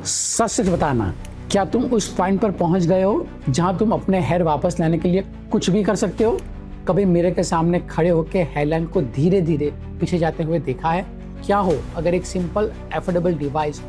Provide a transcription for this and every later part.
सच सच बताना, क्या तुम उस पॉइंट पर पहुंच गए हो जहां तुम अपने हेयर वापस लाने के लिए कुछ भी कर सकते हो? कभी मिरर के सामने खड़े होकर हेयरलाइन को धीरे धीरे पीछे जाते हुए देखा है? क्या हो अगर एक सिंपल एफोर्डेबल डिवाइस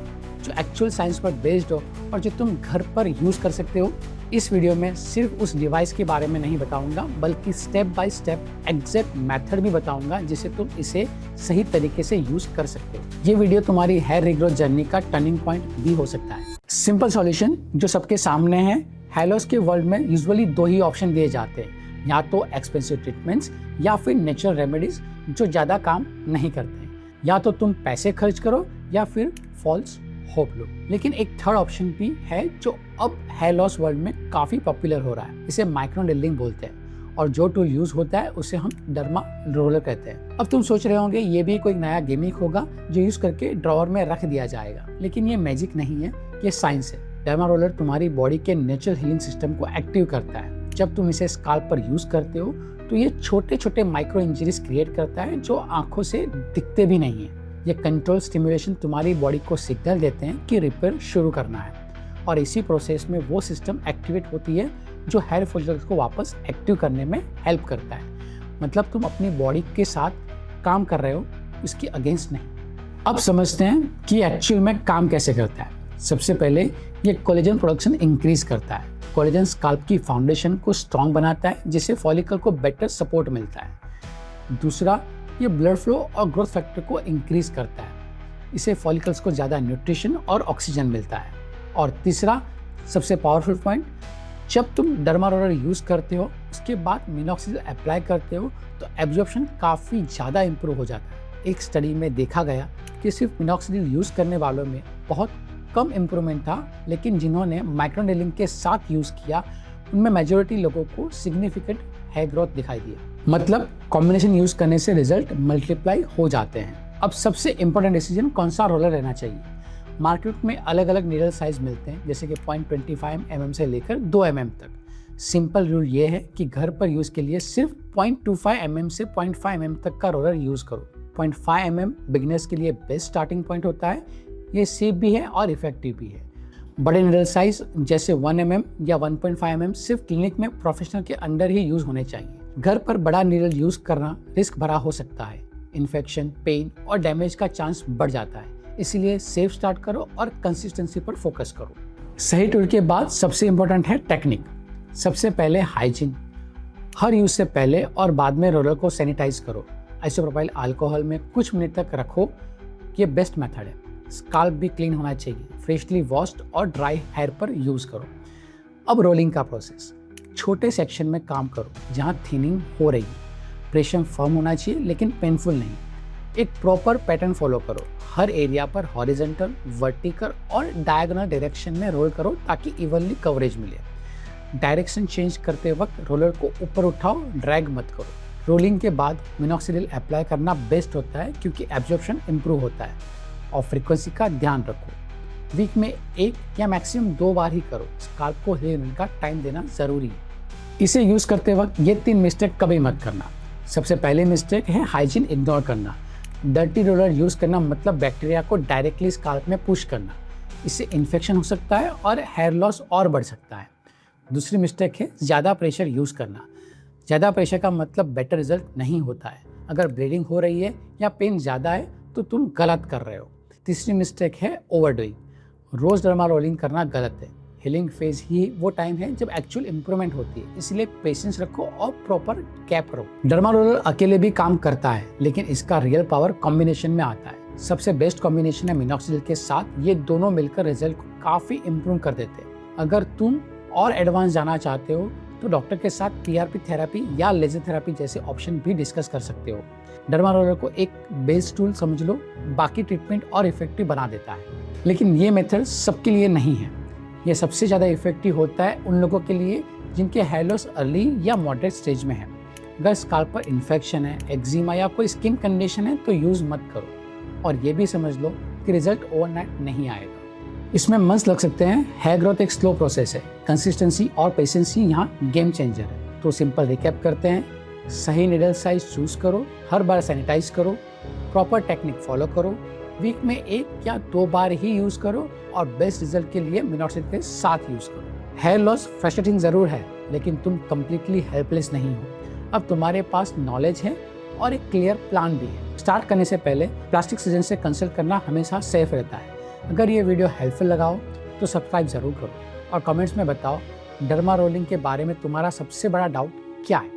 जो एक्चुअल साइंस पर बेस्ड हो और जो तुम घर पर यूज कर सकते हो? इस वीडियो में सिर्फ उस डिवाइस के बारे में नहीं बताऊंगा, बल्कि step by step exact method भी बताऊंगा जिसे तुम इसे सही तरीके से यूज कर सकते हो। ये वीडियो तुम्हारी हेयर रिग्रोथ जर्नी का टर्निंग पॉइंट भी हो सकता है। सिंपल सॉल्यूशन जो सबके सामने है। हेयर लॉस के वर्ल्ड में यूजुअली दो ही ऑप्शन दिए जाते हैं, या तो एक्सपेंसिव ट्रीटमेंट्स या फिर नेचुरल रेमेडीज जो ज़्यादा काम नहीं करते हैं। या तो तुम पैसे खर्च करो या फिर फॉल्स होप लो। लेकिन एक थर्ड ऑप्शन भी है जो अब हेयर लॉस वर्ल्ड में काफ़ी पॉपुलर हो रहा है। इसे माइक्रोनेडलिंग बोलते हैं और जो टूल यूज होता है उसे हम डर्मा रोलर कहते हैं। अब तुम सोच रहे होंगे ये भी कोई नया गिमिक होगा जो यूज करके ड्रॉअर में रख दिया जाएगा, लेकिन ये मैजिक नहीं है, ये साइंस है। डर्मा रोलर तुम्हारी बॉडी के नेचुरल हीलिंग सिस्टम को एक्टिव करता है। जब तुम इसे स्काल्प पर यूज करते हो तो ये छोटे छोटे माइक्रो इंजरीज क्रिएट करता है जो आंखों से दिखते भी नहीं है। ये कंट्रोल स्टिमुलेशन तुम्हारी बॉडी को सिग्नल देते हैं कि रिपेयर शुरू करना है, और इसी प्रोसेस में वो सिस्टम एक्टिवेट होती है जो हेयर फॉलिकल्स को वापस एक्टिव करने में हेल्प करता है। मतलब तुम अपनी बॉडी के साथ काम कर रहे हो, इसके अगेंस्ट नहीं। अब समझते हैं कि एक्चुअल में काम कैसे करता है। सबसे पहले ये कोलेजन प्रोडक्शन इंक्रीज करता है। कोलेजन स्काल्प की फाउंडेशन को स्ट्रॉन्ग बनाता है जिससे फॉलिकल को बेटर सपोर्ट मिलता है। दूसरा, ये ब्लड फ्लो और ग्रोथ फैक्टर को इंक्रीज करता है। इससे फॉलिकल्स को ज़्यादा न्यूट्रिशन और ऑक्सीजन मिलता है। और तीसरा सबसे पावरफुल पॉइंट, जब तुम डर्मा रोलर यूज़ करते हो उसके बाद मिनॉक्सिडिल अप्लाई करते हो तो एब्जॉर्प्शन काफ़ी ज़्यादा इंप्रूव हो जाता है। एक स्टडी में देखा गया कि सिर्फ मिनॉक्सिडिल यूज़ करने वालों में बहुत कम इम्प्रूवमेंट था, लेकिन जिन्होंने माइक्रोनेडलिंग के साथ यूज़ किया उनमें मेजॉरिटी लोगों को सिग्निफिकेंट हेयर ग्रोथ दिखाई दिया। मतलब कॉम्बिनेशन यूज करने से रिजल्ट मल्टीप्लाई हो जाते हैं। अब सबसे इंपॉर्टेंट डिसीजन कौन सा रोलर रहना चाहिए। मार्केट में अलग अलग नीडल साइज मिलते हैं, जैसे कि 0.25 mm से लेकर 2 mm तक। सिंपल रूल ये है कि घर पर यूज के लिए सिर्फ 0.25 mm से 0.5 mm तक का रोलर यूज करो। 0.5 mm बिगिनर्स के लिए बेस्ट स्टार्टिंग पॉइंट होता है। ये सेफ भी है और इफेक्टिव भी है। बड़े नीडल साइज जैसे 1 mm या 1.5 mm सिर्फ क्लिनिक में प्रोफेशनल के अंडर ही यूज होने चाहिए। घर पर बड़ा नीडल यूज करना रिस्क भरा हो सकता है। इन्फेक्शन, पेन और डैमेज का चांस बढ़ जाता है, इसलिए सेफ स्टार्ट करो और कंसिस्टेंसी पर फोकस करो। सही टूल के बाद सबसे इंपॉर्टेंट है टेक्निक। सबसे पहले हाइजीन। हर यूज से पहले और बाद में रोलर को सैनिटाइज करो। आइसोप्रोपाइल अल्कोहल में कुछ मिनट तक रखो, ये बेस्ट मेथड है। स्काल्प भी क्लीन होना चाहिए। फ्रेशली वॉश्ड और ड्राई हेयर पर यूज करो। अब रोलिंग का प्रोसेस। छोटे सेक्शन में काम करो जहां थिनिंग हो रही है। प्रेशर फर्म होना चाहिए लेकिन पेनफुल नहीं। एक प्रॉपर पैटर्न फॉलो करो। हर एरिया पर हॉरिजॉन्टल, वर्टिकल और डायगोनल डायरेक्शन में रोल करो ताकि इवनली कवरेज मिले। डायरेक्शन चेंज करते वक्त रोलर को ऊपर उठाओ, ड्रैग मत करो। रोलिंग के बाद मिनॉक्सिडिल अप्लाई करना बेस्ट होता है क्योंकि एब्जॉर्प्शन इंप्रूव होता है। और फ्रीक्वेंसी का ध्यान रखो। वीक में 1 या मैक्सिमम 2 बार ही करो। स्काल्प को हील होने का टाइम देना जरूरी है। इसे यूज करते वक्त ये 3 मिस्टेक कभी मत करना। सबसे पहले मिस्टेक है हाइजीन इग्नोर करना। डर्टी रोलर यूज करना मतलब बैक्टीरिया को डायरेक्टली स्काल्प में पुश करना। इससे इन्फेक्शन हो सकता है और हेयर लॉस और बढ़ सकता है। दूसरी मिस्टेक है ज़्यादा प्रेशर यूज करना। ज़्यादा प्रेशर का मतलब बेटर रिजल्ट नहीं होता है। अगर ब्लीडिंग हो रही है या पेन ज़्यादा है तो तुम गलत कर रहे हो। तीसरी मिस्टेक है ओवरडूइंग। रोज डर्मा रोलिंग करना गलत है। हीलिंग फेज ही वो टाइम है जब एक्चुअल इंप्रूवमेंट होती है, इसलिए पेशेंस रखो और प्रॉपर गैप करो। डर्मा रोलर अकेले भी काम करता है, लेकिन इसका रियल पावर कॉम्बिनेशन में आता है। सबसे बेस्ट कॉम्बिनेशन है मिनॉक्सिडिल के साथ। ये दोनों मिलकर रिजल्ट को काफ़ी इंप्रूव कर देते हैं। अगर तुम और एडवांस जाना चाहते हो तो डॉक्टर के साथ PRP थेरेपी या लेजर थेरेपी जैसे ऑप्शन भी डिस्कस कर सकते हो। डर्मा रोलर को एक बेस टूल समझ लो, बाकी ट्रीटमेंट और इफेक्टिव बना देता है। लेकिन ये मेथड सबके लिए नहीं है। ये सबसे ज़्यादा इफेक्टिव होता है उन लोगों के लिए जिनके हेयर लॉस अर्ली या मॉडरेट स्टेज में है। अगर स्काल्प पर इन्फेक्शन है, एक्जिमा या कोई स्किन कंडीशन है तो यूज़ मत करो। और ये भी समझ लो कि रिजल्ट ओवरनाइट नहीं आएगा। इसमें मंथ्स लग सकते हैं। हेयर ग्रोथ एक स्लो प्रोसेस है। कंसिस्टेंसी और पेशेंसी यहाँ गेम चेंजर है। तो सिंपल रिकैप करते हैं। सही निडल साइज चूज करो, हर बार सैनिटाइज करो, प्रॉपर टेक्निक फॉलो करो, वीक में 1 या 2 बार ही यूज करो और बेस्ट रिजल्ट के लिए मिनोक्सिड के साथ यूज करो। हेयर लॉस फ्रस्ट्रेटिंग जरूर है, लेकिन तुम कंप्लीटली हेल्पलेस नहीं हो। अब तुम्हारे पास नॉलेज है और एक क्लियर प्लान भी है। स्टार्ट करने से पहले प्लास्टिक सर्जन से कंसल्ट करना हमेशा सेफ रहता है। अगर ये वीडियो हेल्पफुल लगा हो तो सब्सक्राइब जरूर करो और कमेंट्स में बताओ डर्मा रोलिंग के बारे में तुम्हारा सबसे बड़ा डाउट क्या है।